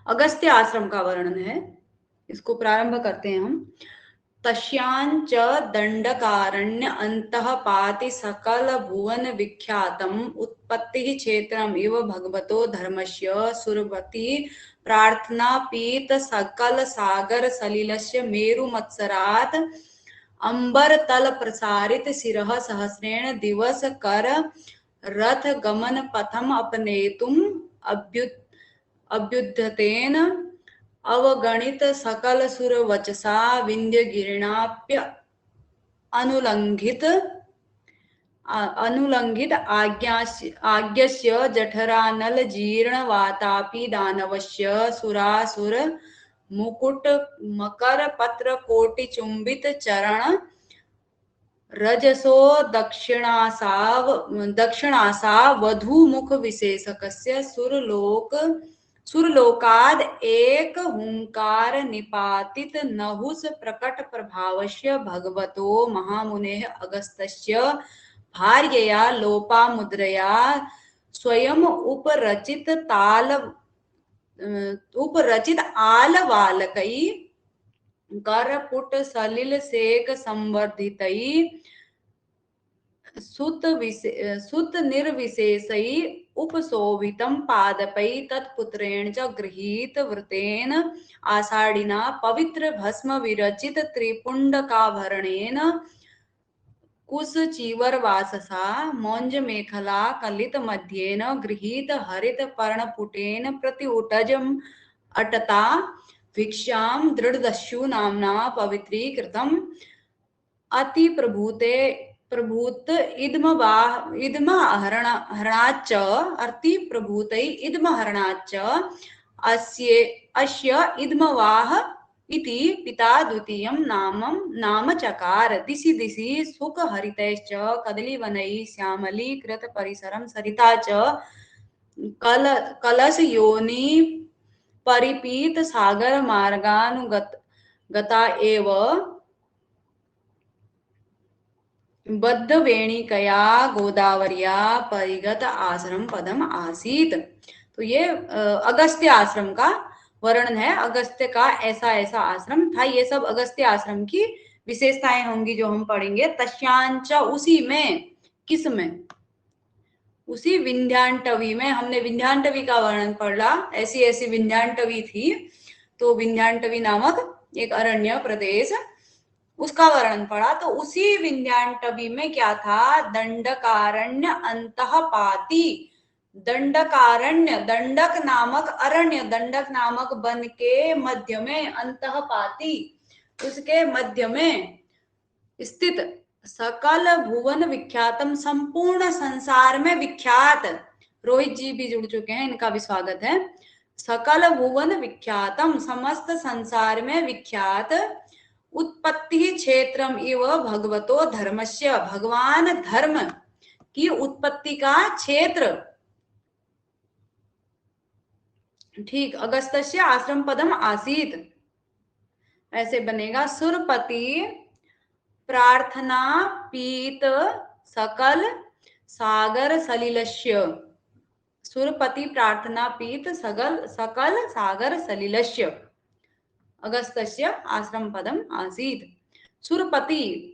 अगस्त्य आश्रम का वर्णन है। इसको प्रारंभ करते हैं हम। तस्यांच दंडकारण्य अंतः पाति सकल भुवन विख्यातम उत्पत्ति क्षेत्रम इव भगवतो धर्मस्य सुरवती प्रार्थना पीत सकल सागर सलिलस्य मेरु मत्सरात् अंबर तल प्रसारित शिरः सहस्रेण दिवस कर रथ गमन पथम अपनेतुम अभ्युद्धतेन अवगणित सकल सुर वचसा विंध्य गिरिणाप्य अनुलंघित आज्ञस्य जठरानल जीर्ण वातापि दानवस्य सुरासुर मुकुट मकर पत्र कोटि चुंबित चरण रजसो दक्षिणासा वधूमुख विशेषकस्य सुरलोकाद एक हुंकार निपातित नहुस प्रकट प्रभावस्य भगवतो महामुनेः अगस्त्यस्य भार्यया लोपामुद्रया स्वयं उपरचित आलवालकै करपुट सलिल सेक संवर्धितै सुत निर्विशेषै उपशोभितं पादपै तत्पुत्रेण च गृहीत वृतेन आषाढ़िना पवित्र भस्म विरचित त्रिपुंडकाभरणेन कुशचीवरवाससा मौंज मेखला कलित मध्येन गृहीत हरित पर्णपुटेन प्रत्युटजम् अटता भिक्षां दृढदस्यु नाम्ना पवित्रीकृतम् अति प्रभूत इदमहरणाच्च अर्ति प्रभूतै इदमहरणाच्च अस्य इदमवाह इति पिता द्वितीयं नाम चकार। दिशि दिशि सुख हरितैश्च कदलीवनैः श्यामलीकृत परिसरं सरिता च कलश योनि परिपीत सागर मार्गानुगता एव बद्ध वेणिकया गोदावरिया परिगत आश्रम पदम आसीत। तो ये अगस्त्य आश्रम का वर्णन है। अगस्त्य का ऐसा ऐसा आश्रम था। ये सब अगस्त्य आश्रम की विशेषताएं होंगी जो हम पढ़ेंगे। तस्यांच उसी में, किस में? उसी विंध्यांटवी में। हमने विंध्यांटवी का वर्णन पढ़ा। ऐसी ऐसी विंध्यांटवी थी। तो विंध्यांटवी नामक एक अरण्य प्रदेश, उसका वर्णन पढ़ा। तो उसी विंध्यांटवी में क्या था? दंडकारण्य अंतःपाती। दंडकारण्य, दंडक नामक अरण्य, दंडक नामक वन के मध्य में, अंतःपाती उसके मध्य में स्थित सकल भुवन विख्यातम, संपूर्ण संसार में विख्यात। रोहित जी भी जुड़ चुके हैं, इनका भी स्वागत है। सकल भुवन विख्यातम, समस्त संसार में विख्यात। उत्पत्ति क्षेत्रम इव भगवतो धर्मस्य, भगवान धर्म की उत्पत्ति का क्षेत्र। ठीक। अगस्त्यस्य आश्रम पदम आसीत, ऐसे बनेगा। सुरपति प्रार्थना पीत सकल सागर सलिलस्य। सुरपति प्रार्थना पीत सकल सागर सलिलस्य अगस्त्यस्य आश्रम पदम आसीत। सुरपति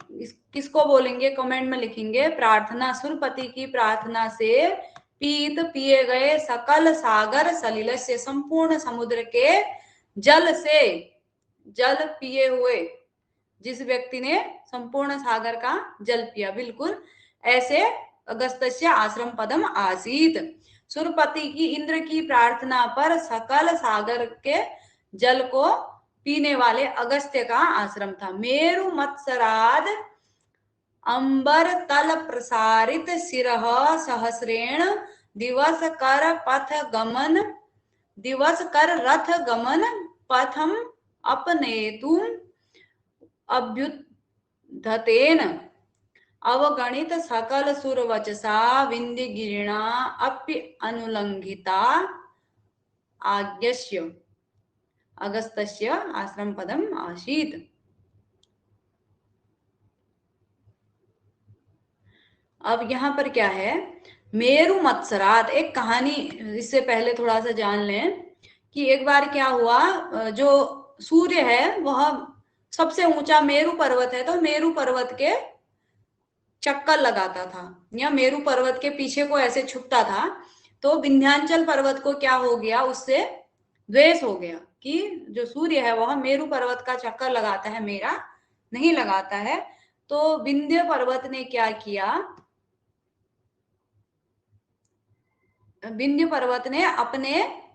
किसको बोलेंगे? कमेंट में लिखेंगे। प्रार्थना, सुरपति की प्रार्थना से पीत, पिए गए, सकल सागर सलिलस्य, संपूर्ण समुद्र के जल से, जल पिए हुए, जिस व्यक्ति ने संपूर्ण सागर का जल पिया, बिल्कुल ऐसे अगस्त्यस्य आश्रम पदम आसीत। सुरपति की इंद्र की प्रार्थना पर सकल सागर के जल को पीने वाले अगस्त्य का आश्रम था। मेरु मत्सराद अंबर तल प्रसारित शिरः सहस्रेण दिवस कर रथ गमन पथम अपनेतुम अभ्युद्धतेन अवगणित सकल सुरवचसा विंध्य गिरिणा अपि अनुलंघिता आज्ञस्य अगस्त्यस्य आश्रम पदम आसीत। अब यहाँ पर क्या है? मेरु मत्सरात, एक कहानी इससे पहले थोड़ा सा जान लें। कि एक बार क्या हुआ, जो सूर्य है वह सबसे ऊंचा मेरु पर्वत है, तो मेरु पर्वत के चक्कर लगाता था या मेरु पर्वत के पीछे को ऐसे छुपता था। तो विंध्याचल पर्वत को क्या हो गया, उससे द्वेष हो गया कि जो सूर्य है वह मेरु पर्वत का चक्कर लगाता है, मेरा नहीं लगाता है। तो विंध्य पर्वत ने क्या किया, विंध्य पर्वत ने अपने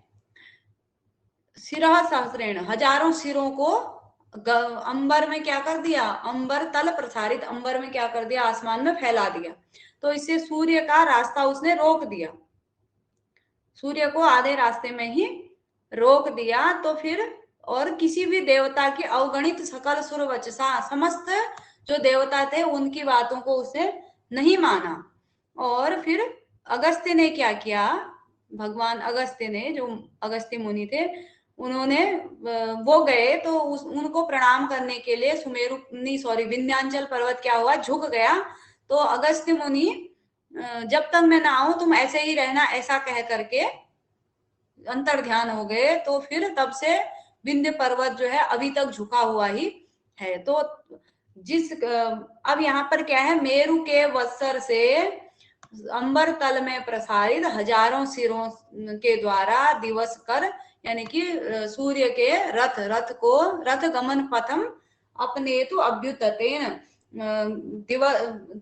सिरह सहस्रेण हजारों सिरों को अंबर में क्या कर दिया, अंबर तल प्रसारित, अंबर में क्या कर दिया, आसमान में फैला दिया। तो इससे सूर्य का रास्ता उसने रोक दिया, सूर्य को आधे रास्ते में ही रोक दिया। तो फिर और किसी भी देवता की अवगणित सकल सुर वचसा, समस्त जो देवता थे उनकी बातों को उसे नहीं माना। और फिर अगस्त्य ने क्या किया, भगवान अगस्त्य ने, जो अगस्त्य मुनि थे, उन्होंने वो गए तो उनको प्रणाम करने के लिए सुमेरु नहीं सॉरी विंध्याचल पर्वत क्या हुआ, झुक गया। तो अगस्त्य मुनि जब तक मैं ना आऊं तुम ऐसे ही रहना, ऐसा कह करके अंतर ध्यान हो गए। तो फिर तब से विंध्य पर्वत जो है अभी तक झुका हुआ ही है। तो जिस अब यहाँ पर क्या है, मेरु के वत्सर से अंबर तल में प्रसारित हजारों सिरों के द्वारा दिवस कर, यानी कि सूर्य के रथ गमन पथम अपने तो अभ्युतेन,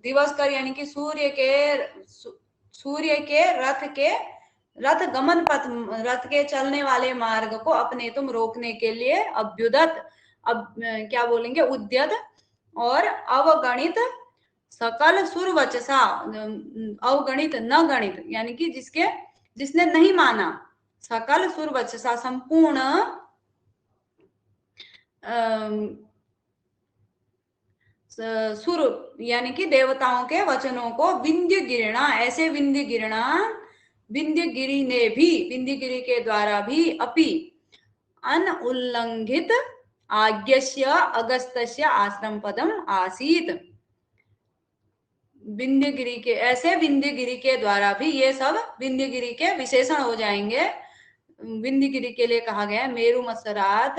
दिवस कर यानी कि सूर्य के रथ गमन पथ, रथ के चलने वाले मार्ग को अपने तुम रोकने के लिए अभ्युदत, अब क्या बोलेंगे, उद्यत और अवगणित सकल सुर वचसा, अवगणित न गणित यानी कि जिसने नहीं माना, सकल सुर वचसा संपूर्ण सुर यानी कि देवताओं के वचनों को विंध्य गिरणा, ऐसे विंध्य गिरणा विंध्य गिरी ने भी, विंध्य गिरी के द्वारा भी अपि अनुल्लंघित आज्ञस्य अगस्त्यस्य आश्रम पदम आसीत। विंध्यगिरी के, ऐसे विंध्यगिरी के द्वारा भी, ये सब विंध्यगिरी के विशेषण हो जाएंगे। विंध्यगिरी के लिए कहा गया मेरु मत्सरात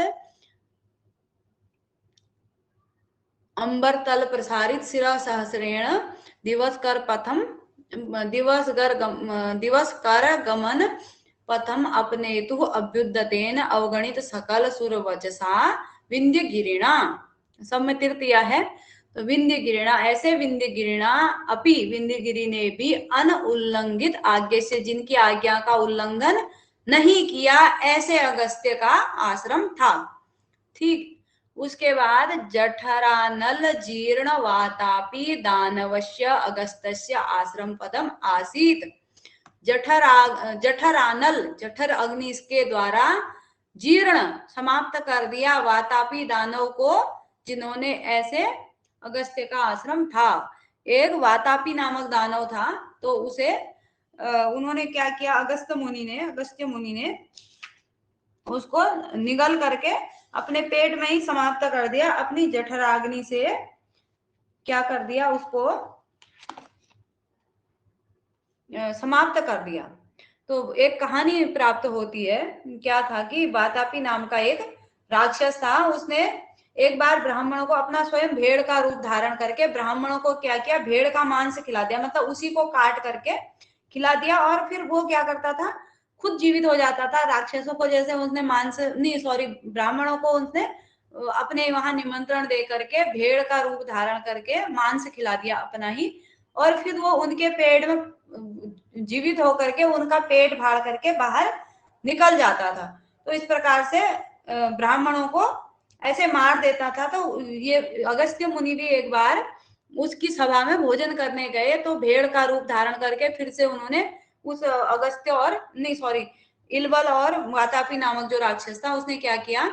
अंबर तल प्रसारित सिरा सहस्रेण दिवस कर पथम दिवस कर गमन पथम अपने तु अभ्युदतेन अवगणित सकल सुर वचसा विंध्य गिरिणा। सब में तीर्थ है। तो विंध्य गिरिणा, ऐसे विंध्य गिरिणा अपि, विंध्य गिरी ने भी अनउल्लंघित आज्ञा से, जिनकी आज्ञा का उल्लंघन नहीं किया, ऐसे अगस्त्य का आश्रम था। ठीक। उसके बाद जठरानल जीर्ण वातापि दानवस्य अगस्त्यस्य आश्रम पदम आसीत। जठरानल, जठर अग्नि के द्वारा जीर्ण समाप्त कर दिया वातापी दानव को, जिन्होंने, ऐसे अगस्त्य का आश्रम था। एक वातापी नामक दानव था, तो उसे उन्होंने क्या किया, अगस्त्य मुनि ने उसको निगल करके अपने पेट में ही समाप्त कर दिया, अपनी जठराग्नि से क्या कर दिया, उसको समाप्त कर दिया। तो एक कहानी प्राप्त होती है, क्या था कि वातापी नाम का एक राक्षस था, उसने एक बार ब्राह्मणों को अपना स्वयं भेड़ का रूप धारण करके ब्राह्मणों को क्या किया, भेड़ का मांस खिला दिया, मतलब उसी को काट करके खिला दिया। और फिर वो क्या करता था, खुद जीवित हो जाता था। राक्षसों को जैसे उसने ब्राह्मणों को उसने अपने वहां निमंत्रण दे करके भेड़ का रूप धारण करके मांस खिला दिया अपना ही, और फिर वो उनके पेट में जीवित होकर के उनका पेट फाड़ करके बाहर निकल जाता था। तो इस प्रकार से ब्राह्मणों को ऐसे मार देता था। तो ये अगस्त्य मुनि भी एक बार उसकी सभा में भोजन करने गए, तो भेड़ का रूप धारण करके फिर से उन्होंने उस अगस्त्य और इलबल और वातापी नामक जो राक्षस था, उसने क्या किया,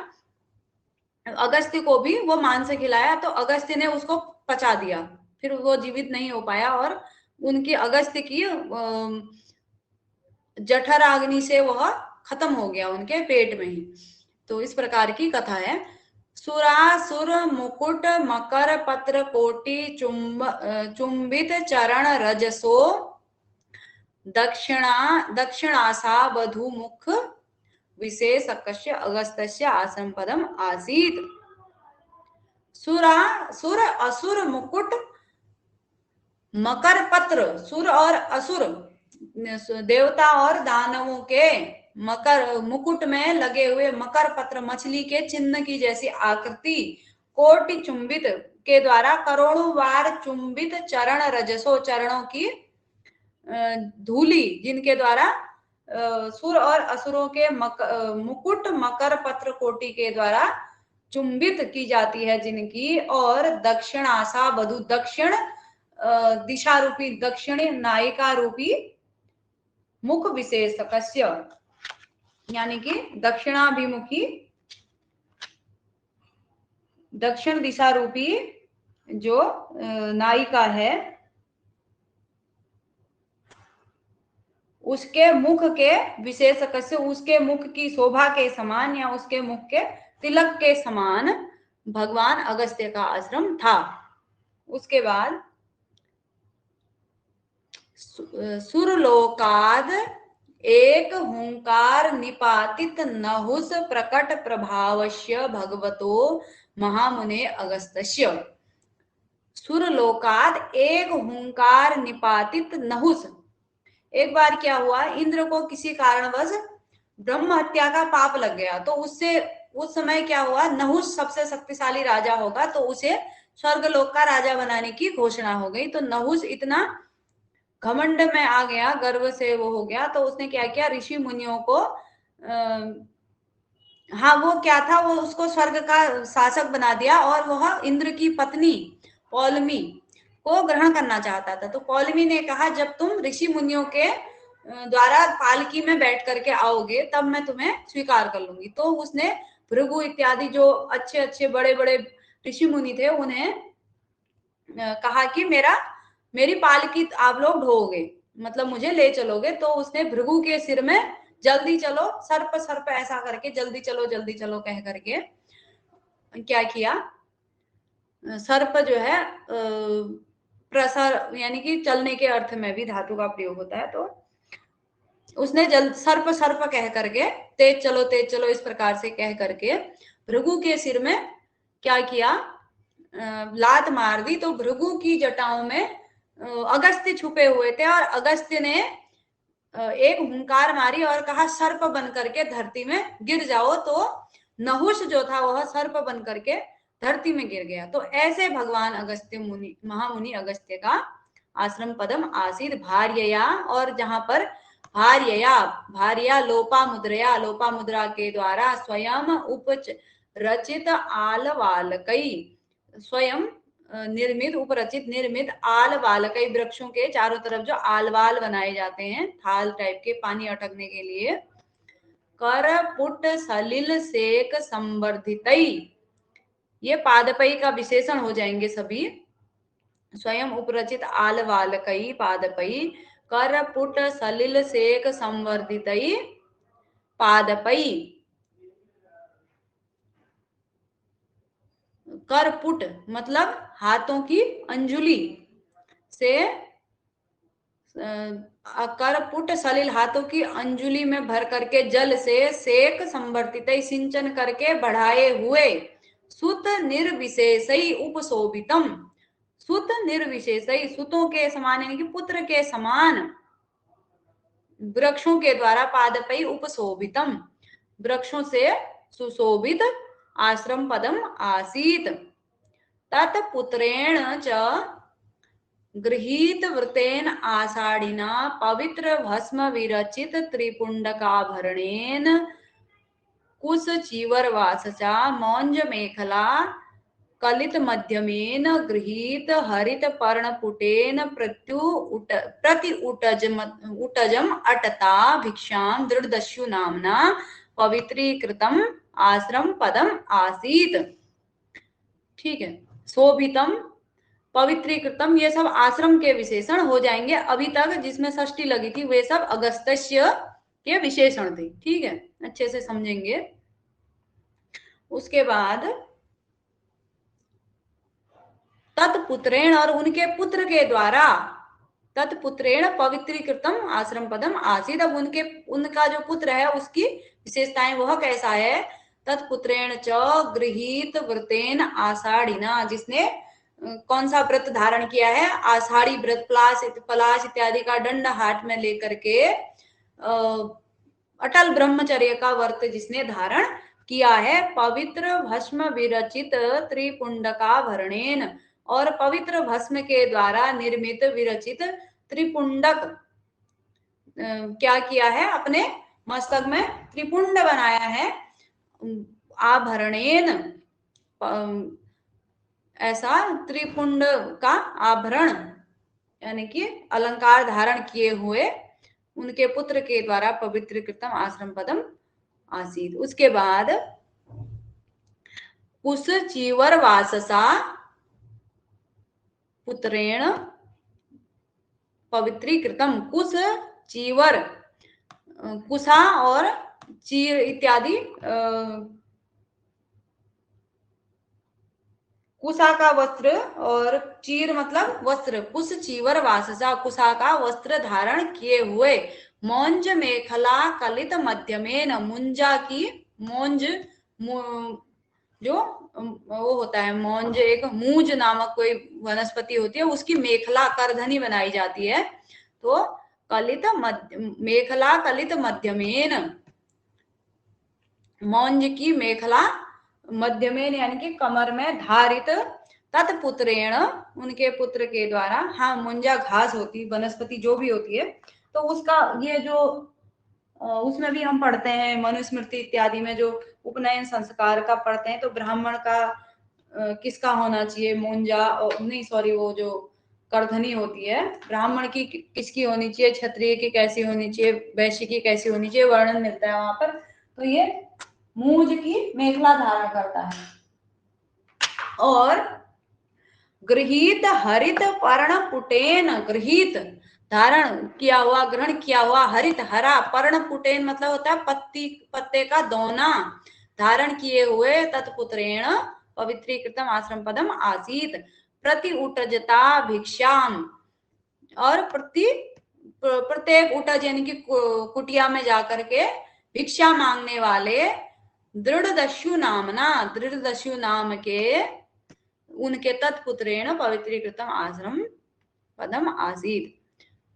अगस्त्य को भी वो मांस खिलाया। तो अगस्त्य ने उसको पचा दिया, फिर वो जीवित नहीं हो पाया और उनकी, अगस्त्य की जठराग्नि से वह खत्म हो गया उनके पेट में ही। तो इस प्रकार की कथा है। सुरासुर मुकुट मकर पत्र कोटि चुंबित चरण रजसो दक्षिणासा वधु मुख विशेषकस्य अगस्त्यस्य आश्रम पदम आसीत। सुरा सुर असुर मुकुट मकर पत्र, सुर और असुर देवता और दानवों के मकर मुकुट में लगे हुए मकर पत्र मछली के चिन्ह की जैसी आकृति कोटि चुंबित के द्वारा करोड़ों बार चुंबित चरण रजसो, चरणों की धूली जिनके द्वारा सुर और असुरों के मुकुट मकर पत्र कोटि के द्वारा चुंबित की जाती है जिनकी, और दक्षिण आशा बधु, दक्षिण दिशा रूपी, दक्षिणी नायिका रूपी मुख विशेषकस्य, यानी कि दक्षिणाभिमुखी दक्षिण दिशा रूपी जो नायिका है उसके मुख के विशेषकस्य, उसके मुख की शोभा के समान या उसके मुख के तिलक के समान भगवान अगस्त्य का आश्रम था। उसके बाद सुरलोकाद एक हुंकार निपातित नहुस प्रकट प्रभावस्य भगवतो महामुने अगस्त्यस्य। सुरलोकाद एक हुंकार निपातित नहुस, एक बार क्या हुआ, इंद्र को किसी कारणवश ब्रह्म हत्या का पाप लग गया, तो उससे उस समय क्या हुआ, नहुस सबसे शक्तिशाली राजा होगा तो उसे स्वर्गलोक का राजा बनाने की घोषणा हो गई। तो नहुस इतना घमंड में आ गया, गर्व से वो हो गया, तो उसने क्या किया, ऋषि मुनियों को हाँ वो क्या था, वो उसको स्वर्ग का शासक बना दिया और वह इंद्र की पत्नी पौलमी को ग्रहण करना चाहता था। तो पौलमी ने कहा जब तुम ऋषि मुनियों के द्वारा पालकी में बैठ करके आओगे तब मैं तुम्हें स्वीकार कर लूंगी। तो उसने भृगु इत्यादि जो अच्छे अच्छे बड़े बड़े ऋषि मुनि थे उन्हें कहा कि मेरी पालकी आप लोग ढोगे, मतलब मुझे ले चलोगे। तो उसने भृगु के सिर में जल्दी चलो सर्प सर्प ऐसा करके जल्दी चलो कह करके क्या किया, सर्प जो है प्रसार यानी कि चलने के अर्थ में भी धातु का प्रयोग होता है, तो उसने सर्प सर्प कह करके तेज चलो इस प्रकार से कह करके भृगु के सिर में क्या किया, लात मार दी। तो भृगु की जटाओं में अगस्त्य छुपे हुए थे और अगस्त्य ने एक हुंकार मारी और कहा सर्प बन करके धरती में गिर जाओ। तो नहुष जो था वह सर्प बन करके धरती में गिर गया। तो ऐसे भगवान अगस्त्य मुनि, महामुनि अगस्त्य का आश्रम पदम आसीद भार्यया, और जहां पर भार्या लोपा मुद्रा के द्वारा स्वयं रचित आलवालकई, स्वयं निर्मित उपरचित निर्मित आल वाल, कई वृक्षों के चारों तरफ जो आलवाल बनाए जाते हैं थाल टाइप के पानी अटकने के लिए, कर पुट सलिल सेक संवर्धितई, ये पादपई का विशेषण हो जाएंगे सभी। स्वयं उपरचित आल वाल कई पादपई, कर पुट सलिल सेक संवर्धितई पादपई। करपुट मतलब हाथों की अंजुली से, करपुट सलिल हाथों की अंजुली में भर करके जल से सेक संवर्तित सिंचन करके बढ़ाए हुए, सुत निर्विशेषई उपशोभितम, सुत निर्विशेषई सुतों के समान यानी कि पुत्र के समान वृक्षों के द्वारा पादपई उपशोभितम, वृक्षों से सुशोभित आश्रम पदम आसीत। तत्पुत्रेण च गृहीत वृतेन आषाढ़िना पवित्र भस्म विरचित त्रिपुंडकाभरणेन कुश चीवरवासचा मौंज मेखला कलित मध्यमेन गृहीत हरित पर्णपुटेन प्रति उटजम अटता भिक्षाम दृढ़दस्यु नामना पवित्रीकृतम आश्रम पदम आसीत। ठीक है, शोभितम पवित्रीकृतम ये सब आश्रम के विशेषण हो जाएंगे। अभी तक जिसमें षष्ठी लगी थी वे सब अगस्त्य के विशेषण थे। ठीक है, अच्छे से समझेंगे। उसके बाद तत्पुत्रेण और उनके पुत्र के द्वारा तत्पुत्रेण पवित्रीकृतम आश्रम पदम आसीत। अब उनका जो पुत्र है उसकी विशेषताएं वह कैसा है? तत्पुत्रेण च गृहीत व्रतेन आषाढ़िना, जिसने कौन सा व्रत धारण किया है? आषाढ़ी व्रत, पलाश इत्यादि का दंड हाथ में लेकर के अटल ब्रह्मचर्य का व्रत जिसने धारण किया है। पवित्र भस्म विरचित त्रिपुंडकाभरणेन, और पवित्र भस्म के द्वारा निर्मित विरचित त्रिपुंडक क्या किया है? अपने मस्तक में त्रिपुंड बनाया है। आभरणेन, ऐसा त्रिपुंड का आभरण यानी कि अलंकार धारण किए हुए उनके पुत्र के द्वारा पवित्रीकृतम आश्रम पदम आसीत। उसके बाद कुश चीवर वाससा पुत्रेण पवित्रीकृतम। कुश, चीवर, कुशा और चीर इत्यादि, कुशा का वस्त्र और चीर मतलब वस्त्र, कुश चीवर वाससा, कुशा का वस्त्र धारण किए हुए, मौंज मेखला कलित मध्यमेन, मुंजा की मौंज, जो वो होता है मौंज, एक मूज नामक कोई वनस्पति होती है, उसकी मेखला करधनी बनाई जाती है। तो कलित मेखला कलित मध्यमेन, मौंज की मेखला मध्यमेन यानी कि कमर में धारित, तत्पुत्रेण उनके पुत्र के द्वारा, हाँ मुंजा घास होती, वनस्पति जो भी होती है, तो उसका ये जो उसमें भी हम पढ़ते हैं मनुस्मृति इत्यादि में जो उपनयन संस्कार का पढ़ते हैं, तो ब्राह्मण का किसका होना चाहिए? मुंजा, नहीं सॉरी, वो जो करधनी होती है ब्राह्मण की किसकी होनी चाहिए, क्षत्रिय की कैसी होनी चाहिए, वैश्य की कैसी होनी चाहिए, वर्णन मिलता है वहां पर। तो ये मूंज की मेखला धारण करता है। और गृहीत हरित पर्णपुटेन, गृहीत धारण किया हुआ, ग्रहण किया हुआ, हरित हरा, पर्णपुटेन मतलब होता है पत्ते का दोना, धारण किए हुए, तत्पुत्रेण पवित्रीकृतम आश्रम पदम आसीत। प्रति उटजता भिक्षाम, और प्रत्येक उटज यानी कि कुटिया में जाकर के भिक्षा मांगने वाले, दृढ़दस्यु नामना, दृढ़दस्यु नाम के उनके तत्पुत्रेण पवित्रीकृतम आश्रम पदम आसीत।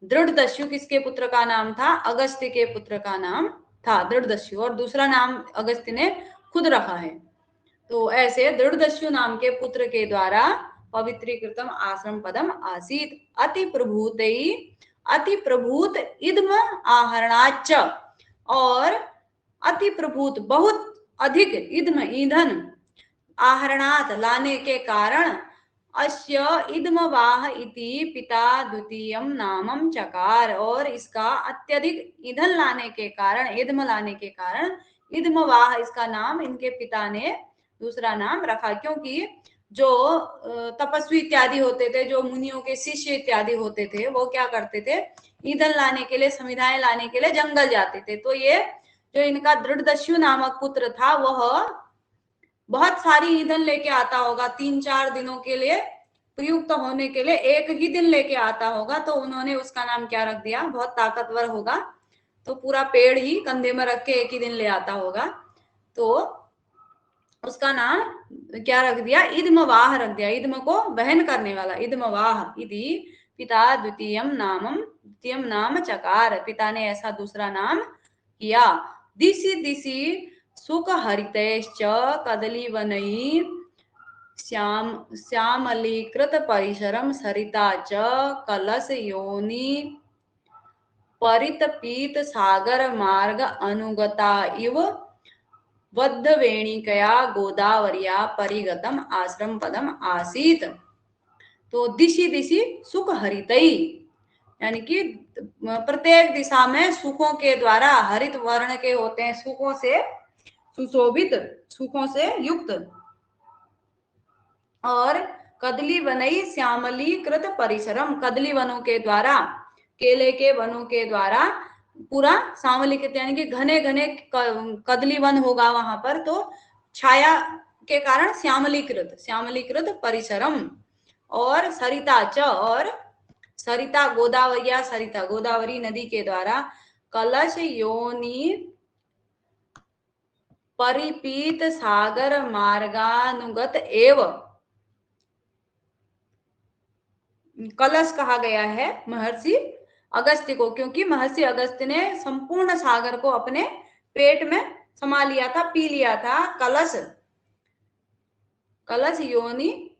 दृढ़दस्यु किसके पुत्र का नाम था? अगस्त्य के पुत्र का नाम था दृढ़दस्यु, और दूसरा नाम अगस्त्य ने खुद रखा है। तो ऐसे दृढ़दस्यु नाम के पुत्र के द्वारा पवित्रीकृतम आश्रम पदम आसीत। अति प्रभूत इदम आहरणाच, और अति प्रभूत बहुत अधिक, इदम ईंधन, आहरणात लाने के कारण, अस्य इदमवाह इति पिता द्वितीयम नामम चकार, और इसका अत्यधिक ईंधन लाने के कारण, इदम लाने के कारण इदमवाह इसका नाम इनके पिता ने दूसरा नाम रखा। क्योंकि जो तपस्वी इत्यादि होते थे, जो मुनियों के शिष्य इत्यादि होते थे, वो क्या करते थे? ईंधन लाने के लिए, समिधाएं लाने के लिए जंगल जाते थे। तो ये जो इनका दृढ़दस्यु नामक पुत्र था, वह बहुत सारी ईंधन लेके आता होगा, 3-4 दिनों के लिए प्रयुक्त होने के लिए एक ही दिन लेके आता होगा। तो उन्होंने उसका नाम क्या रख दिया? बहुत ताकतवर होगा तो पूरा पेड़ ही कंधे में रख के एक ही दिन ले आता होगा, तो उसका नाम क्या रख दिया? इदमवाह रख दिया, इदम को वहन करने वाला, इदमवाह इति पिता द्वितीयम नाम चकार, पिता ने ऐसा दूसरा नाम किया। दिशि दिशि सुख हरितैश्च कदली वनई श्यामलीकृत परिसरम सरिता च कलश योनि परितपीत सागर मार्ग अनुगता इव बद्ध वेणिकया गोदावरिया परिगतम आश्रम पदम आसीत। तो दिशि दिशि सुख हरितई यानी कि प्रत्येक दिशा में सुखों के द्वारा, हरित वर्ण के होते हैं, सुखों से सुशोभित, सुखों से युक्त, और कदली वनई श्यामलीकृत परिसरम, कदली वनों के द्वारा, केले के वनों के द्वारा पूरा श्यामलीकृत यानी कि घने घने कदली वन होगा वहां पर, तो छाया के कारण श्यामलीकृत परिसरम, और सरिता च, और सरिता गोदावरिया सरिता गोदावरी नदी के द्वारा कलश योनि परिपीत सागर मार्गानुगत एव कलश कहा गया है महर्षि अगस्त्य को, क्योंकि महर्षि अगस्त्य ने संपूर्ण सागर को अपने पेट में समा लिया था, पी लिया था। कलश कलश योनि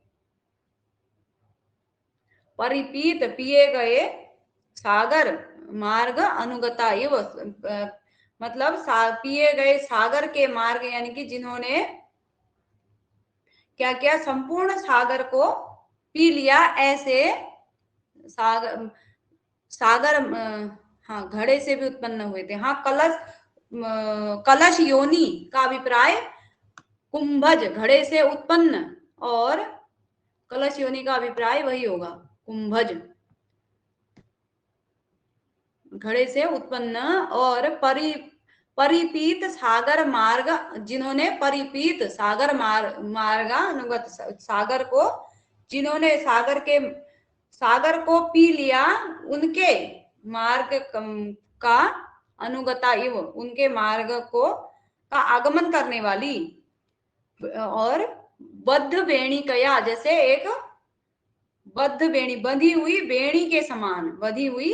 परिपीत पिए गए सागर मार्ग अनुगता इव मतलब पिए गए सागर के मार्ग, यानी कि जिन्होंने क्या किया, संपूर्ण सागर को पी लिया, ऐसे सागर सागर हाँ घड़े से भी उत्पन्न हुए थे। हाँ कलश योनि का अभिप्राय कुंभज घड़े से उत्पन्न, और कलश योनि का अभिप्राय वही होगा कुंभज घड़े से उत्पन्न। और परिपीत सागर मार्ग, जिन्होंने परिपीत सागर मार्ग अनुगत सागर को, जिन्होंने सागर को पी लिया, उनके मार्ग का अनुगता इव उनके मार्ग को का आगमन करने वाली। और बद्ध वेणी कया जैसे एक बद्ध वेणी बंधी हुई वेणी के समान, बंधी हुई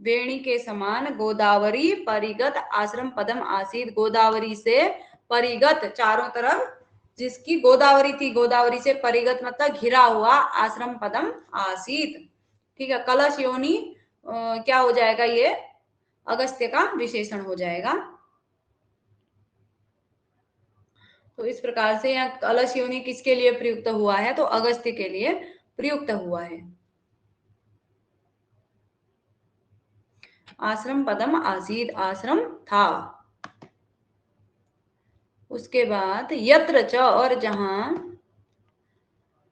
वेणी के समान गोदावरी परिगत आश्रम पदम आसीत, गोदावरी से परिगत चारों तरफ जिसकी गोदावरी थी, गोदावरी से परिगत मतलब घिरा हुआ आश्रम पदम आसीत। ठीक है, कलश योनि क्या हो जाएगा, ये अगस्त्य का विशेषण हो जाएगा। तो इस प्रकार से यहाँ कलश योनि किसके लिए प्रयुक्त हुआ है, तो अगस्त्य के लिए प्रयुक्त हुआ है। आश्रम पदम आसीद आश्रम था। उसके बाद यत्र च और जहां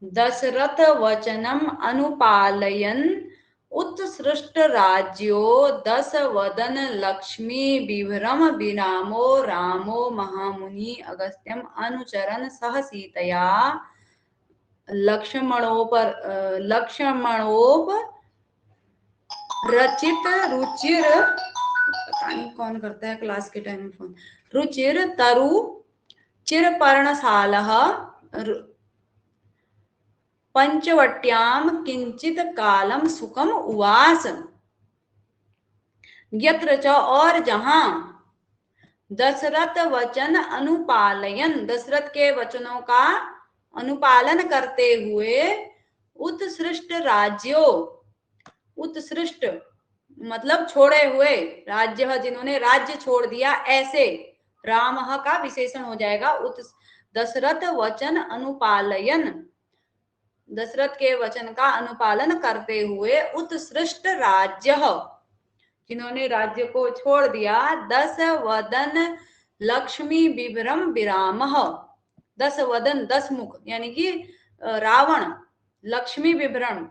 दशरथ वचनम अनुपालयन उत्सृष्ट राज्यो दस वदन लक्ष्मी विभ्रम विरामो रामो महामुनि अगस्त्यम अनुचरन सह सीतया लक्ष्मणोप रचित रुचिर, पता नहीं कौन करता है क्लास के टाइम में फोन, रुचिर तरु चिर पर्णशालः पंचवट्याम किंचित कालम सुखम उवास। यत्र च और जहां दशरथ वचन अनुपालयन दशरथ के वचनों का अनुपालन करते हुए उत्सृष्ट राज्यों, उत्सृष्ट मतलब छोड़े हुए, राज्य जिन्होंने राज्य छोड़ दिया, ऐसे राम का विशेषण हो जाएगा। दशरथ वचन अनुपालयन दशरथ के वचन का अनुपालन करते हुए उत्सृष्ट राज्य जिन्होंने राज्य को छोड़ दिया, दस वदन लक्ष्मी विभ्रम विराम, दस वदन दस मुख यानी कि रावण, लक्ष्मी विभ्रम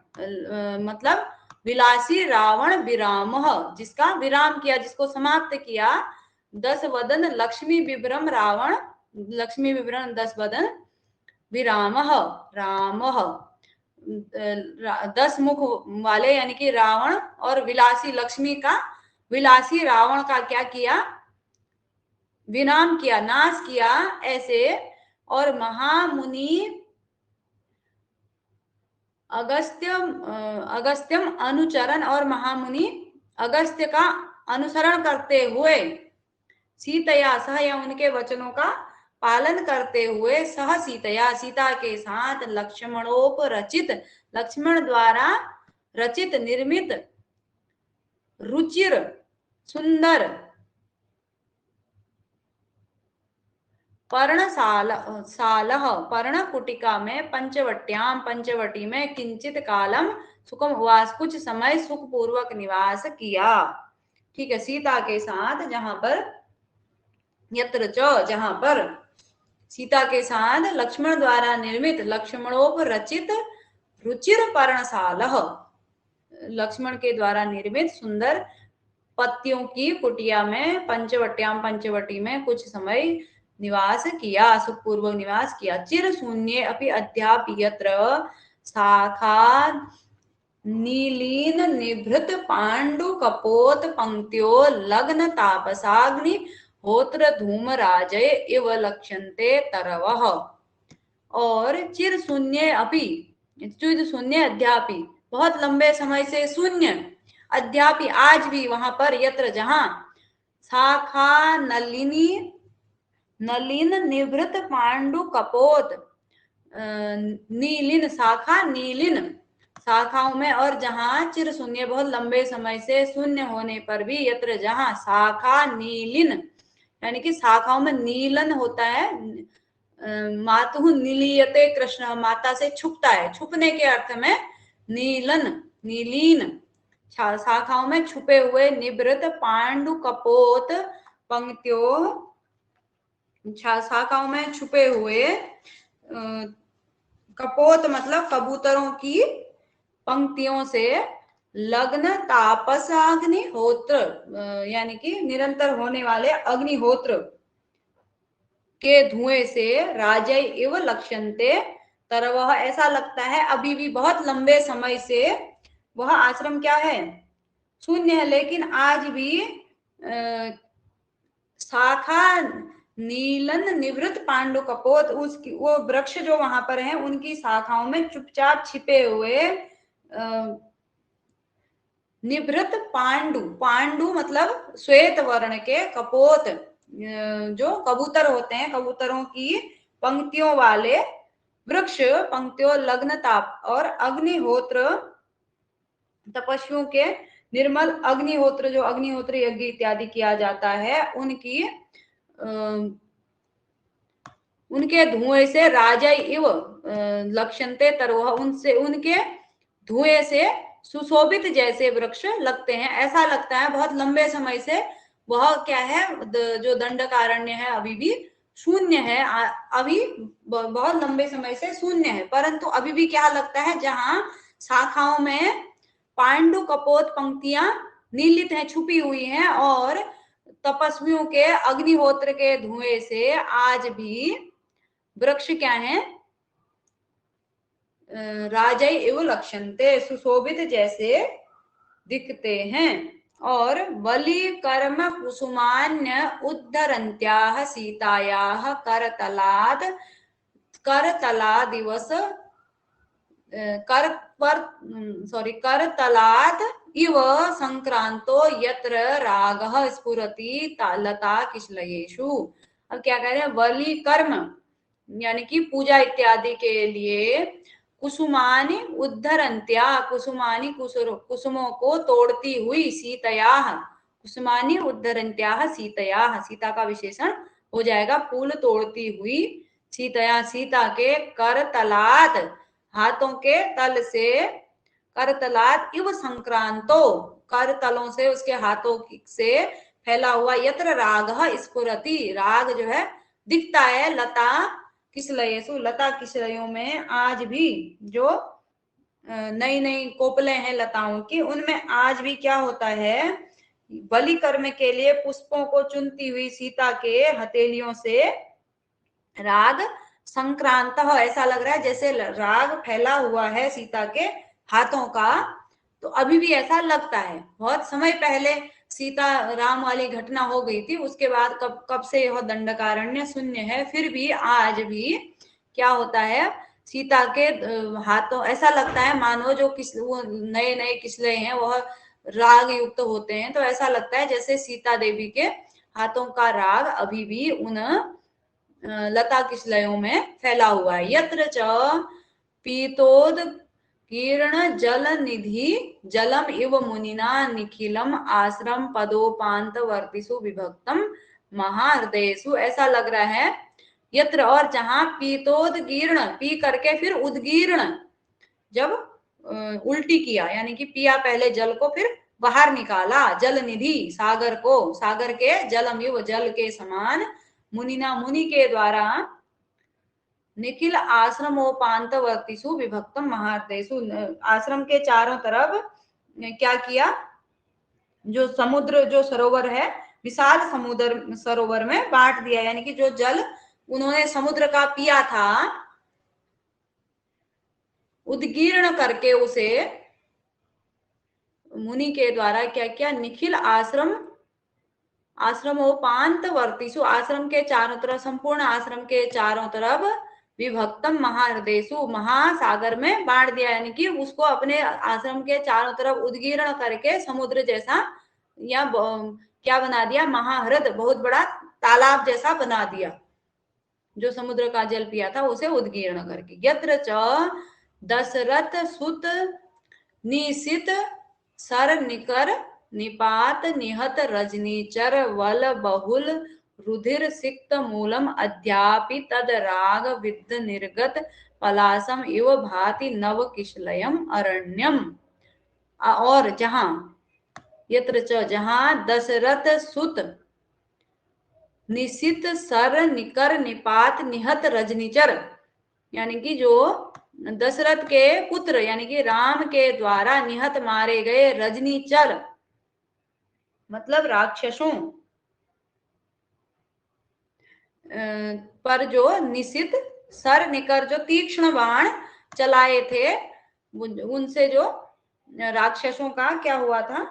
मतलब विलासी रावण, विराम जिसका विराम किया, जिसको समाप्त किया, दस वदन लक्ष्मी विभ्रम रावण, लक्ष्मी विभ्रम दस वदन विराम राम, दस मुख वाले यानी कि रावण और विलासी लक्ष्मी का, विलासी रावण का क्या किया, विनाम किया, नाश किया ऐसे। और महामुनि अगस्त्यम अनुचरण और महामुनि अगस्त्य का अनुसरण करते हुए सीतया सह या उनके वचनों का पालन करते हुए सह सीतया सीता के साथ लक्ष्मणोपरचित लक्ष्मण द्वारा रचित निर्मित रुचिर सुंदर पर्णशालः पर्णकुटिका में पंचवट्याम पंचवटी में किंचित कालम सुखम उवास कुछ समय सुख पूर्वक निवास किया। ठीक है, सीता के साथ जहां पर यत्र च जहां पर सीता के साथ लक्ष्मण द्वारा निर्मित लक्ष्मणोपरचित रुचिर पर्णशालः लक्ष्मण के द्वारा निर्मित सुंदर पत्तियों की कुटिया में पंचवट्याम पंचवटी में कुछ समय निवास किया, सुखपूर्वक निवास किया। चिर शून्य अपि अध्यापि यत्र शाखा नीलीन निभृत पांडु कपोत पंक्त्यो लग्न तापसाग्नि होत्र धूम राजय इव लक्ष्यन्ते तरवः। और चिर शून्य अपि, चिर शून्य अध्यापि, बहुत लंबे समय से शून्य, अध्यापि आज भी वहां पर, यत्र जहां, शाखा नलिनी, नलिन निवृत पांडु कपोत, नीलिन शाखा, नीलिन शाखाओं में, और जहां चिर शून्य बहुत लंबे समय से शून्य होने पर भी, यत्र जहां शाखा नीलिन, यानी कि शाखाओं में नीलन होता है, मातु नीलियते कृष्ण, माता से छुपता है, छुपने के अर्थ में नीलन, नीलीन, शाखाओं में छुपे हुए, निवृत पांडु कपोत पंक्तियों, शाखाओं में छुपे हुए, कपोत मतलब कबूतरों की पंक्तियों से, लग्न तापसाग्निहोत्र, यानी कि निरंतर होने वाले अग्निहोत्र के धुएं से, राजय इव लक्ष्यन्ते तरवः, ऐसा लगता है अभी भी बहुत लंबे समय से वह आश्रम क्या है, शून्य है, लेकिन आज भी शाखा नीलन निवृत्त पांडु कपोत, उसकी वो वृक्ष जो वहां पर हैं, उनकी शाखाओं में चुपचाप छिपे हुए निवृत्त पांडु, पांडु मतलब श्वेत वर्ण के, कपोत जो कबूतर होते हैं, कबूतरों की पंक्तियों वाले वृक्ष, पंक्तियों लग्न ताप, और अग्निहोत्र, तपस्वियों के निर्मल अग्निहोत्र, जो अग्निहोत्र यज्ञ इत्यादि किया जाता है, उनकी उनके धुएं से, राजा इव लक्ष्यन्ते तरवः, उनसे, उनके धुएं से सुशोभित जैसे वृक्ष लगते हैं, ऐसा लगता है बहुत लंबे समय से वह क्या है, जो दंडकारण्य है अभी भी शून्य है, अभी बहुत लंबे समय से शून्य है, परंतु अभी भी क्या लगता है, जहां शाखाओं में पांडु कपोत पंक्तियां नीलित हैं, छुपी हुई हैं, और तपस्वियों के अग्निहोत्र के धुएं से आज भी वृक्ष क्या है, राजय इव लक्ष्यन्ते, सुशोभित जैसे दिखते हैं। और वली कर्म कुसुमान्य उद्धरन्त्याः सीतायाः करतलाद, करतलादिवस, करतलाद इव संक्रांतो यत्र रागः स्फुरति लता किशलयेषु। अब क्या कह रहे हैं, वली कर्म यानी कि पूजा इत्यादि के लिए, कुसुमानि उद्धरन्त्या, कुसुमानि कुसुमों को तोड़ती हुई, सीतयाः, कुसुमानि उद्धरन्त्याः सीतयाः, सीता का विशेषण हो जाएगा, फूल तोड़ती हुई, सीतया, सीता के, करतलाद, हाथों के तल से, करतलाद इव संक्रांतो, करतलों से, उसके हाथों से फैला हुआ, यत्र रागः स्फुरति, राग जो है दिखता है, लता किशलयेषु, लता किशलयों में आज भी जो नई नई कोपलें हैं लताओं की, उनमें आज भी क्या होता है, बलि कर्म के लिए पुष्पों को चुनती हुई सीता के हथेलियों से राग संक्रांत, ऐसा लग रहा है जैसे राग फैला हुआ है सीता के हाथों का, तो अभी भी ऐसा लगता है। बहुत समय पहले सीता राम वाली घटना हो गई थी, उसके बाद कब से यह दंडकारण्य शून्य है, फिर भी आज भी क्या होता है, सीता के हाथों, ऐसा लगता है मानो जो वो नए नए किसले हैं वह राग युक्त होते हैं, तो ऐसा लगता है जैसे सीता देवी के हाथों का राग अभी भी उन लता किशलयों में फैला हुआ है। यत्र च पीतोद कीर्ण जल निधि जलम इव मुनिना निखिलम आश्रम पदोपांत वर्तिसु विभक्तम महाहृदयेषु, ऐसा लग रहा है, यत्र, और जहां पीतोदगीर्ण, पी करके फिर उदगीर्ण, जब उल्टी किया, यानी कि पिया पहले जल को फिर बाहर निकाला, जल निधि, सागर को, सागर के जलम इव, जल के समान, मुनिना, मुनि के द्वारा, निखिल आश्रमोपांतवर्तिषु विभक्तम महाहृदयेषु, आश्रम के चारों तरफ क्या किया, जो समुद्र, जो सरोवर है, विशाल समुद्र सरोवर में बांट दिया, यानी कि जो जल उन्होंने समुद्र का पिया था, उदगीर्ण करके उसे मुनि के द्वारा क्या क्या, निखिल आश्रमोपांत वर्तीसु, आश्रम के चारों तरफ, संपूर्ण आश्रम के चारों तरफ, विभक्तम महाहृदयसु, महासागर में बांट दिया, यानी कि उसको अपने आश्रम के चारों तरफ उद्गीर्ण करके समुद्र जैसा या क्या बना दिया, महाहृद, बहुत बड़ा तालाब जैसा बना दिया, जो समुद्र का जल पिया था उसे उद्गीर्ण करके। यत्र च दशरथ सुत निशित सर निकर निपात निहत रजनीचर वल बहुल रुधिर सिक्त मूलम अद्यापि तद राग विद्ध निर्गत पलासम इव भाति नव किशलयम अरण्यम। और जहां, यत्र च, जहां दशरथ सुत निशित सर निकर निपात निहत रजनीचर, यानी कि जो दशरथ के पुत्र यानी कि राम के द्वारा निहत मारे गए रजनीचर मतलब राक्षसों पर जो निशित सर निकर, जो तीक्ष्ण बाण चलाए थे, उनसे जो राक्षसों का क्या हुआ था,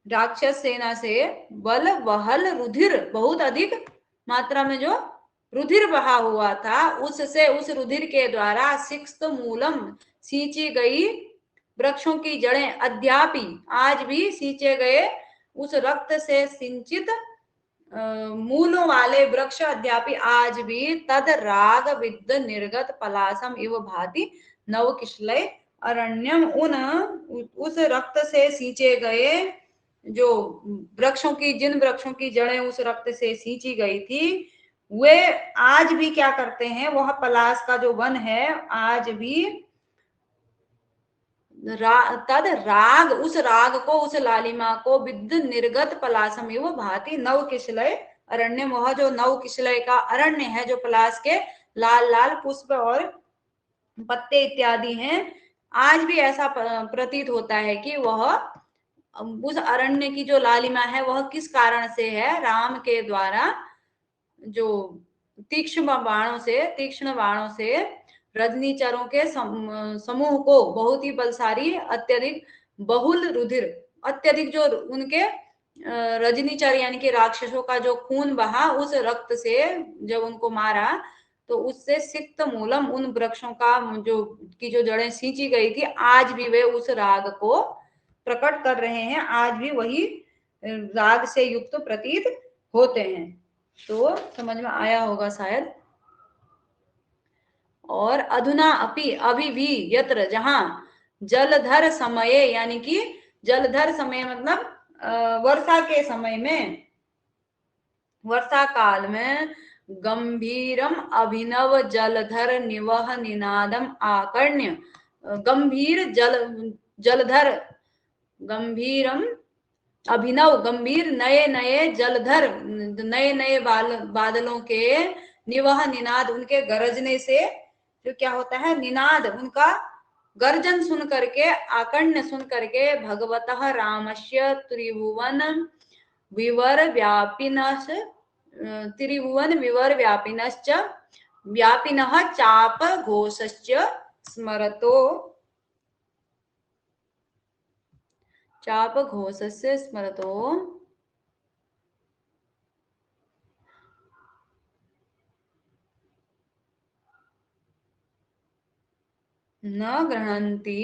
राक्षस सेना से बल वहल रुधिर, बहुत अधिक मात्रा में जो रुधिर बहा हुआ था, उससे, उस रुधिर के द्वारा सिक्त मूलम, सींची गई वृक्षों की जड़ें, अद्यापि, आज भी सींचे गए उस रक्त से सिंचित मूलों वाले वृक्ष अद्यापि आज भी तद राग विद्ध निर्गत पलासम इव भाति नव किशलय अरण्यम, उस रक्त से सींचे गए जो वृक्षों की, जिन वृक्षों की जड़ें उस रक्त से सींची गई थी, वे आज भी क्या करते हैं, वह पलास का जो वन है आज भी तद राग, उस राग को, उस लालिमा को, विद्ध निर्गत पलासम एवं भांति नव किशलय अरण्य, वह जो नव किशलय का अरण्य है, जो पलास के लाल लाल पुष्प और पत्ते इत्यादि हैं, आज भी ऐसा प्रतीत होता है कि वह, उस अरण्य की जो लालिमा है वह किस कारण से है, राम के द्वारा जो तीक्ष्ण बाणों से रजनीचरों के समूह को, बहुत ही बलशाली, अत्यधिक बहुल रुधिर, अत्यधिक जो उनके रजनीचर यानी कि राक्षसों का जो खून बहा, उस रक्त से जब उनको मारा तो उससे सिक्त मूलम, उन वृक्षों का जो की जो जड़ें सींची गई थी, आज भी वे उस राग को प्रकट कर रहे हैं, आज भी वही राग से युक्त प्रतीत होते हैं। तो समझ में आया होगा शायद। और अधुना अपि, अभी भी, यत्र, जहां, जलधर समये, यानी कि जलधर समय मतलब वर्षा के समय में, वर्षा काल में, गंभीरम अभिनव जलधर निवह निनादम आकर्ण्य, गंभीर जलधर, गंभीरम अभिनव, गंभीर, नए नए जलधर, नए नए बादलों के, निवह निनाद, उनके गरजने से जो क्या होता है, निनाद, उनका गर्जन सुन करके, आकर्ण्य सुन करके, भगवतः रामस्य त्रिभुवन विवर व्यापिनश्च, त्रिभुवन विवर व्यापिनश्च व्यापिनः चाप घोषश्च स्मरतो, चाप घोषस्य स्मरतो न गृह्णन्ति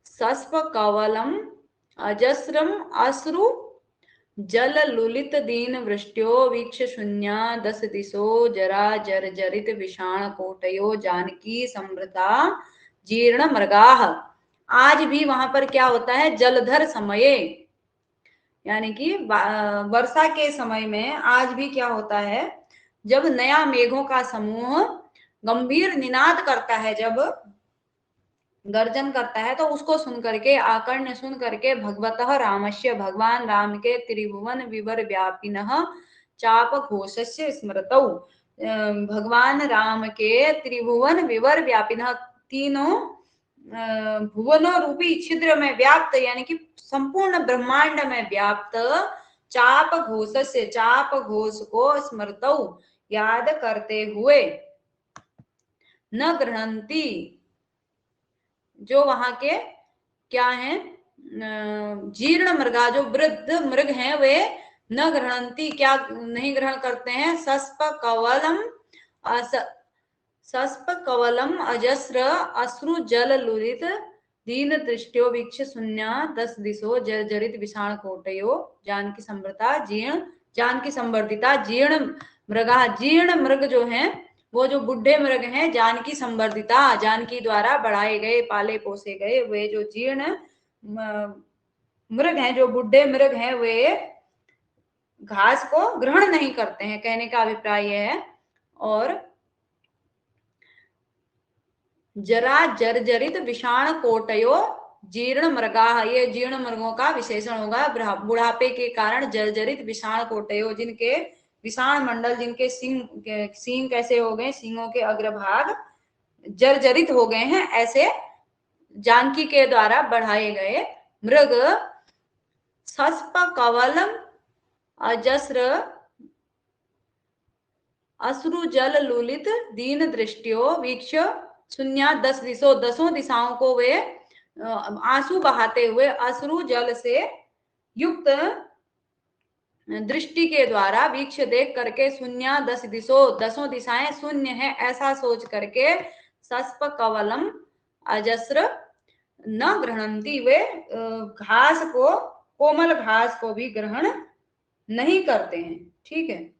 सस्प कवलम अजस्रम अश्रु जल लुलित दीन वृष्टो वीक्ष शून्या दस दिशो जरा जर्जरित विषाण कोटयो जानकी समृता जीर्ण मृगाह। आज भी वहां पर क्या होता है, जलधर समये, यानी कि वर्षा के समय में आज भी क्या होता है, जब नया मेघों का समूह गंभीर निनाद करता है, जब गर्जन करता है, तो उसको सुन करके, आकर्ण्य सुन करके, भगवतः रामस्य, भगवान राम के, त्रिभुवन विवर व्यापिनः चाप घोषस्य स्मृतौ, भगवान राम के त्रिभुवन विवर व्यापिनः, तीनों भुवनों रूपी छिद्र में व्याप्त, यानी कि संपूर्ण ब्रह्मांड में व्याप्त, चाप घोषस्य, चाप घोष को स्मृतौ, याद करते हुए, न गृह्णन्ति, जो वहां के क्या है, जीर्ण मृगा, जो वृद्ध मृग हैं वे न गृहणंती, क्या नहीं ग्रहण करते हैं, सस्प कवलम सस्प कवलम अजस्र अश्रु जल लुलित दीन दृष्टो वीक्ष शून्य दस दिशो जर्जरित विषाण कोटयो जानकी संवर्ता जीर्ण, जानकी संवर्धिता जीर्ण मृगा, जीर्ण मृग जो हैं वो जो बुढ़े मृग हैं, जानकी संवर्धिता, जानकी द्वारा बढ़ाए गए पाले पोसे गए वे जो जीर्ण मृग हैं, जो बुढ़े मृग हैं, वे घास को ग्रहण नहीं करते हैं, कहने का अभिप्राय यह है। और जरा जर्जरित विषाण कोटयो जीर्ण मृगा, ये जीर्ण मृगों का विशेषण होगा। बुढ़ापे के कारण जर्जरित विषाण कोटयो, जिनके विषाण मंडल, जिनके सींग कैसे हो गए, सींगों के अग्रभाग जर्जरित हो गए हैं, ऐसे जानकी के द्वारा बढ़ाए गए मृग सस्प कवलम अजस्र अश्रु जल लुलित दीन दृष्टियो वीक्ष शून्य दस दिशो, दसों दिशाओं को वे आंसू बहाते हुए अश्रु जल से युक्त दृष्टि के द्वारा वीक्ष देख करके शून्य दस दिशो, दसों दिशाएं शून्य है ऐसा सोच करके सस्प कवलम अजस्र न ग्रहणंती, वे घास को, कोमल घास को भी ग्रहण नहीं करते हैं। ठीक है,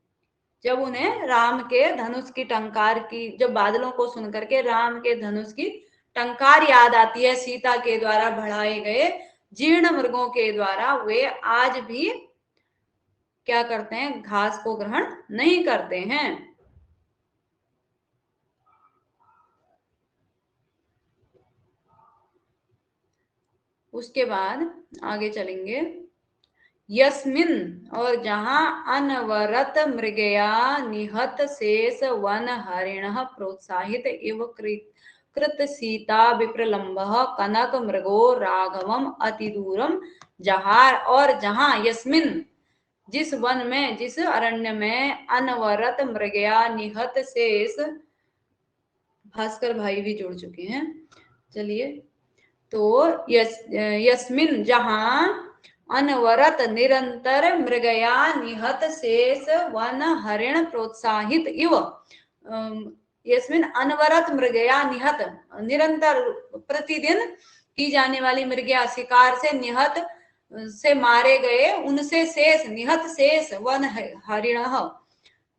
जब उन्हें राम के धनुष की टंकार की, जब बादलों को सुन करके राम के धनुष की टंकार याद आती है, सीता के द्वारा बढ़ाए गए जीर्ण मृगों के द्वारा, वे आज भी क्या करते हैं, घास को ग्रहण नहीं करते हैं। उसके बाद आगे चलेंगे, यस्मिन, और जहां अनवरत मृगया निहत शेष वन हरिण प्रोत्साहित इव कृत सीता विप्रलंब कनक मृगो राघवम अतिदूरम जहार, और जहां यस्मिन, जिस वन में, जिस अरण्य में अनवरत मृगया निहत शेष, भास्कर भाई भी जुड़ चुके हैं, चलिए, तो यस्मिन, जहां अनवरत निरंतर मृगया निहत शेष वन हरिण प्रोत्साहित इव, यस्मिन अनवरत मृगया निहत, निरंतर प्रतिदिन की जाने वाली मृगया, शिकार से निहत से मारे गए उनसे शेष, निहत शेष वन हरिण,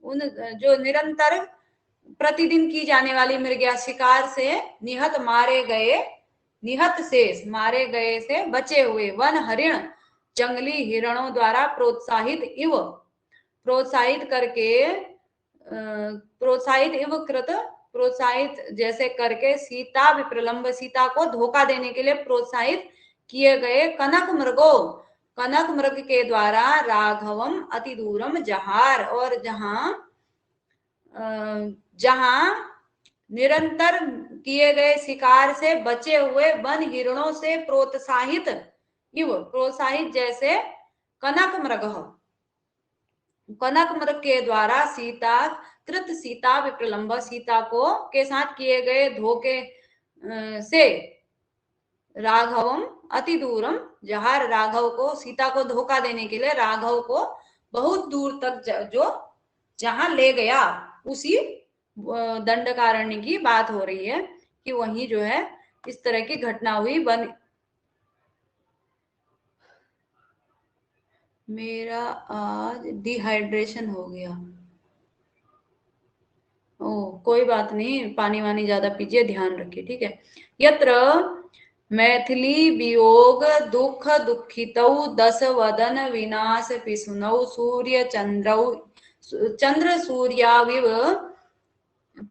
उन जो निरंतर प्रतिदिन की जाने वाली मृगया, शिकार से निहत मारे गए, निहत शेष मारे गए से बचे हुए वन हरिण, जंगली हिरणों द्वारा प्रोत्साहित इव, प्रोत्साहित करके, प्रोत्साहित इव कृत, प्रोत्साहित जैसे करके, सीता विप्रलंब, सीता को धोखा देने के लिए प्रोत्साहित किए गए कनक मृगो, कनक मृग के द्वारा राघवम अति दूरम जहार, और जहां जहां निरंतर किए गए शिकार से बचे हुए वन हिरणों से प्रोत्साहित इव, प्रोत्साहित जैसे कनक मृग, कनक मृग के द्वारा सीता कृत सीता विप्रलंब, सीता को के साथ किए गए धोखे से राघवम अति दूरम जहार, राघव को, सीता को धोखा देने के लिए राघव को बहुत दूर तक जो जहां ले गया, उसी दंडकारण्य की बात हो रही है कि वहीं जो है इस तरह की घटना हुई। मेरा आज डिहाइड्रेशन हो गया, ओ कोई बात नहीं, पानी वानी ज्यादा पीजिए, ध्यान रखिए, ठीक है। यत्र मैथिली वियोग दुख दुखितौ दस वदन विनाश पिसुनौ सूर्य चंद्रौ चंद्र सूर्याविव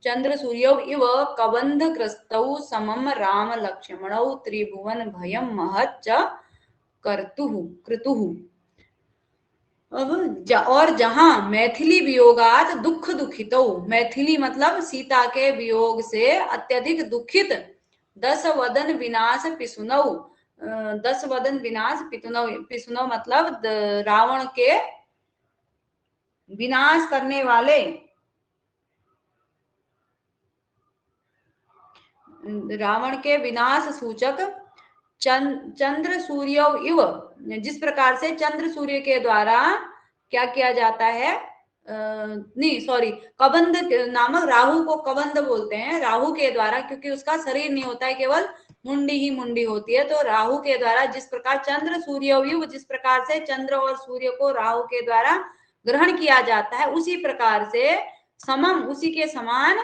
चंद्र सूर्यौ इव कबंध ग्रस्तौ समम राम लक्ष्मणौ त्रिभुवन भयम महच्च क्रतुः। अब और जहां मैथिली वियोगात दुख दुखितो, मैथिली मतलब सीता के वियोग से अत्यधिक दुखित, दस वदन विनाश पिसुनौ, दस वदन विनाश पिसुनौ मतलब रावण के विनाश करने वाले, रावण के विनाश सूचक चंद्र सूर्य इव, जिस प्रकार से चंद्र सूर्य के द्वारा क्या किया जाता है, नहीं सॉरी, कबंध नामक, राहु को कबंध बोलते हैं, राहु के द्वारा, क्योंकि उसका शरीर नहीं होता है, केवल मुंडी ही मुंडी होती है, तो राहु के द्वारा जिस प्रकार चंद्र सूर्य, जिस प्रकार से चंद्र और सूर्य को राहु के द्वारा ग्रहण किया जाता है, उसी प्रकार से समम, उसी के समान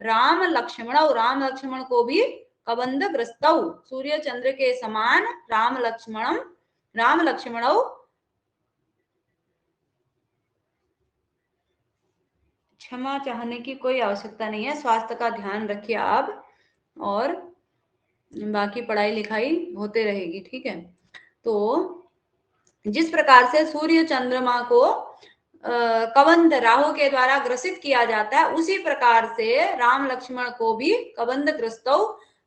राम लक्ष्मण, राम लक्ष्मण को भी कबंध ग्रस्तौ, सूर्य चंद्र के समान राम लक्ष्मण क्षमा चाहने की कोई आवश्यकता नहीं है, स्वास्थ्य का ध्यान रखिए आप, और बाकी पढ़ाई लिखाई होते रहेगी, ठीक है। तो जिस प्रकार से सूर्य चंद्रमा को कबंध राहु के द्वारा ग्रसित किया जाता है, उसी प्रकार से राम लक्ष्मण को भी कबंध ग्रस्तौ,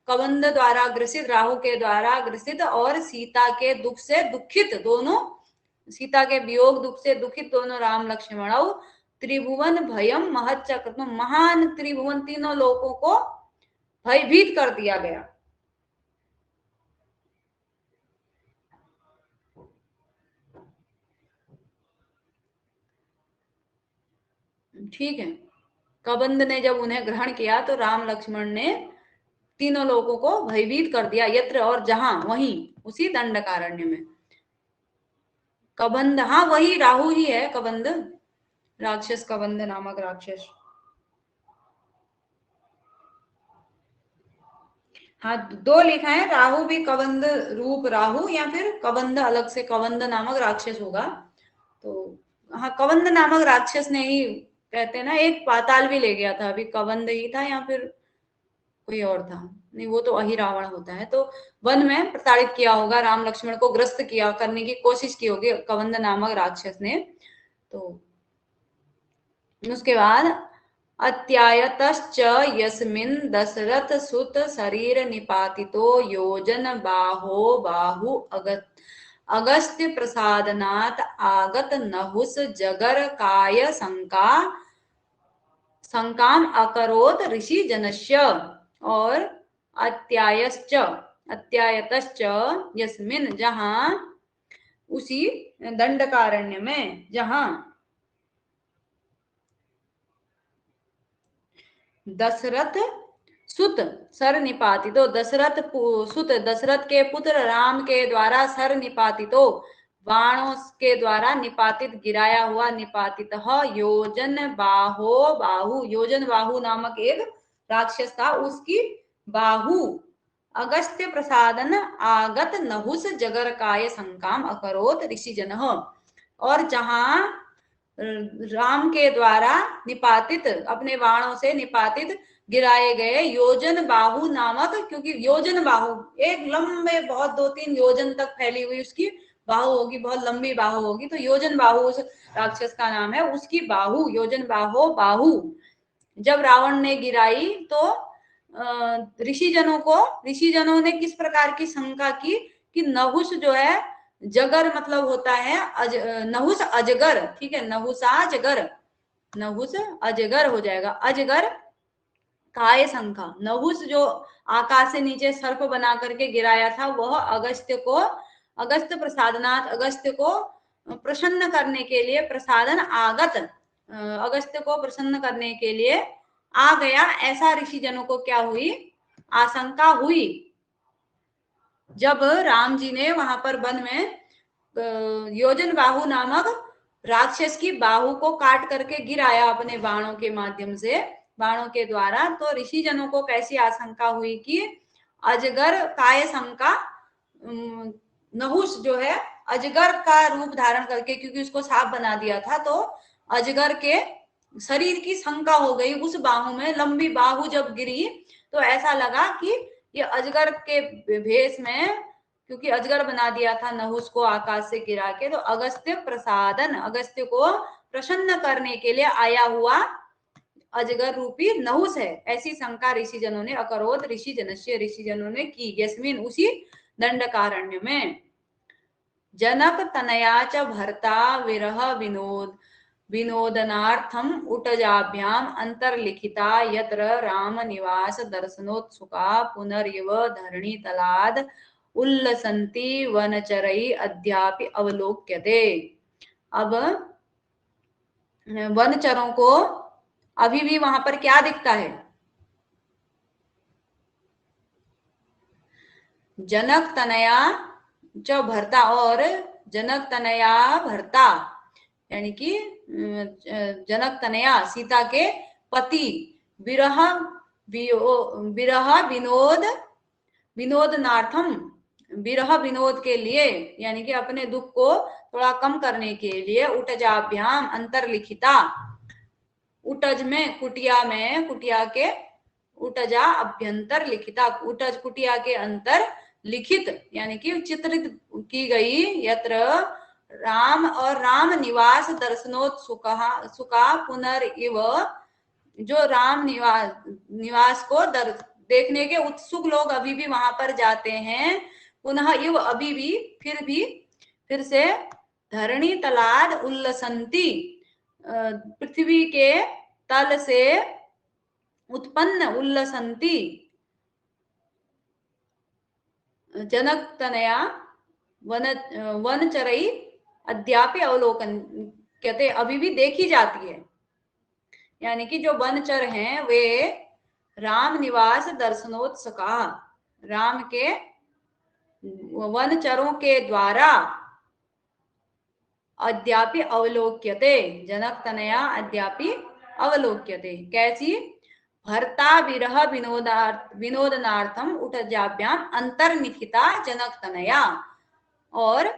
कबंध द्वारा ग्रसित, राहु के द्वारा ग्रसित, और सीता के दुख से दुखित दोनों, सीता के वियोग दुख से दुखित दोनों राम लक्ष्मण त्रिभुवन भयम महच्चक्र, तो महान त्रिभुवन, तीनों लोगों को भयभीत कर दिया गया। ठीक है, कबंध ने जब उन्हें ग्रहण किया तो राम लक्ष्मण ने तीनों लोगों को भयभीत कर दिया, यत्र और जहां, वहीं, उसी दंडकारण्य में। कबंध, हाँ वही राहु ही है कबंध, राक्षस, कबंध नामक राक्षस। हाँ, दो लिखा है, राहु भी कबंध रूप राहु, या फिर कबंध अलग से कबंध नामक राक्षस होगा। तो हाँ, कबंध नामक राक्षस ने ही, कहते हैं ना, एक पाताल भी ले गया था, अभी कबंध ही था या फिर कोई और था, नहीं वो तो अहिरावण होता है। तो वन में प्रताड़ित किया होगा, राम लक्ष्मण को ग्रस्त किया, करने की कोशिश की होगी कबंध नामक राक्षस ने। तो उसके बाद अत्यायतश्च यस्मिन् दशरथ सुत शरीर निपातितो योजन बाहो बाहु अगस्त्य प्रसादनाथ आगत नहुस जगर काय शंकाम अकरोत ऋषि जनस्य, और अत्यायतश्च यस्मिन, जहां, उसी दंडकारण्य में, जहां दशरथ सुत सर निपातितो, दशरथ सुत, दशरथ के पुत्र राम के द्वारा सर निपातितो, बाणों के द्वारा निपातित, गिराया हुआ, निपातित योजन बाहो बाहु, योजन बाहु नामक एक राक्षस था, उसकी बाहु अगस्त्य प्रसादन आगत नहुस जगर काय संकाम अकरोत ऋषि जन, और जहां राम के द्वारा निपातित, अपने बाणों से निपातित गिराए गए योजन बाहु नामक, क्योंकि योजन बाहु एक लंबे, बहुत 2-3 योजन तक फैली हुई उसकी बाहु होगी, बहुत लंबी बाहु होगी, तो योजन बाहु उस राक्षस का नाम है, उसकी बाहु, योजन बाहो बाहु जब रावण ने गिराई, तो ऋषिजनों ने किस प्रकार की शंका की कि नहुस जो है, जगर मतलब होता है नहुस अजगर, ठीक है, नहुसाजगर, नहुस अजगर हो जाएगा, अजगर काय शंका, नहुस जो आकाश से नीचे सर्प बना करके गिराया था, वह अगस्त्य प्रसादनाथ, अगस्त्य को प्रसन्न करने के लिए, प्रसादन आगत, अगस्त्य को प्रसन्न करने के लिए आ गया, ऐसा ऋषिजनों को क्या हुई, आशंका हुई। जब राम जी ने वहां पर वन में योजन बाहु नामक राक्षस की बाहु को काट करके गिराया अपने बाणों के माध्यम से, बाणों के द्वारा, तो ऋषि जनों को कैसी आशंका हुई कि अजगर काय शंका, नहुस जो है अजगर का रूप धारण करके, क्योंकि उसको सांप बना दिया था, तो अजगर के शरीर की शंका हो गई उस बाहु में, लंबी बाहु जब गिरी तो ऐसा लगा कि ये अजगर के भेष में, क्योंकि अजगर बना दिया था नहुस को आकाश से गिरा के, तो अगस्त्य प्रसादन, अगस्त्य को प्रसन्न करने के लिए आया हुआ अजगर रूपी नहुस है, ऐसी शंका ऋषिजनों ने, अकरोत ऋषि जनस्य, ऋषिजनों ने की, यस्मिन उसी दंडकारण्य में, जनक तनया च भर्ता विरह विनोदनार्थम उटजाभ्याम अंतर्लिखिता यत्र राम निवास दर्शनोत्सुका पुनरिव धरणी तलाद उल्लसन्ति वनचरै अद्यापि अवलोक्यते। अब वनचरों को अभी भी वहां पर क्या दिखता है? जनक तनया जो भरता और जनक तनया भरता, यानी कि जनक तनया सीता के पति विरह विरह विनोद विनोदनार्थम, विरह विनोद के लिए, यानी कि अपने दुख को थोड़ा कम करने के लिए उटजाभ्याम अंतर्लिखिता, उटज में कुटिया में, कुटिया के उटजा अभ्यंतर लिखिता, उटज कुटिया के अंतर लिखित यानी कि चित्रित की गई, यत्र राम और राम निवास दर्शनोत्सुका सुका पुनरिव, जो राम निवास को देखने के उत्सुक लोग अभी भी वहां पर जाते हैं। पुनः इव अभी भी, फिर से धरणी तलाद उल्लसंती, पृथ्वी के तल से उत्पन्न, उल्लसंती जनक तनया वनचरई अद्यापि अवलोकन कहते अभी भी देखी जाती है, यानी कि जो वनचर हैं वे राम निवास दर्शनोत्सुका, राम के वनचरों के द्वारा अद्यापि अवलोक्यते, जनक तनया अद्यापि अवलोक्यते। कैसी? भर्ता विरह विनोदनार्थम उटजाभ्याम अंतर्निहिता जनक तनया, और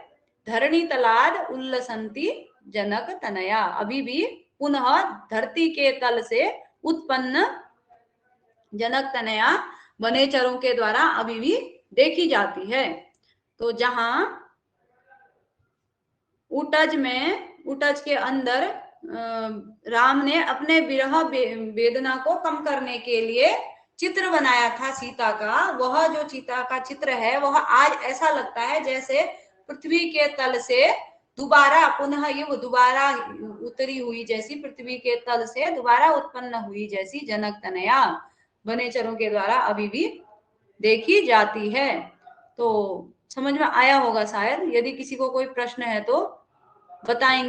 धरणी तलाद उल्लसंती जनक तनया, अभी भी पुनः धरती के तल से उत्पन्न जनक तनया वनेचरों के द्वारा अभी भी देखी जाती है। तो जहां उटज में, उटज के अंदर राम ने अपने विरह वेदना को कम करने के लिए चित्र बनाया था सीता का, वह जो सीता का चित्र है वह आज ऐसा लगता है जैसे पृथ्वी के तल से दोबारा पुनः ये वो दोबारा उतरी हुई जैसी, पृथ्वी के तल से दोबारा उत्पन्न हुई जैसी जनक तनया वनेचरों के द्वारा अभी भी देखी जाती है। तो समझ में आया होगा शायद, यदि किसी को कोई प्रश्न है तो बताएंगे।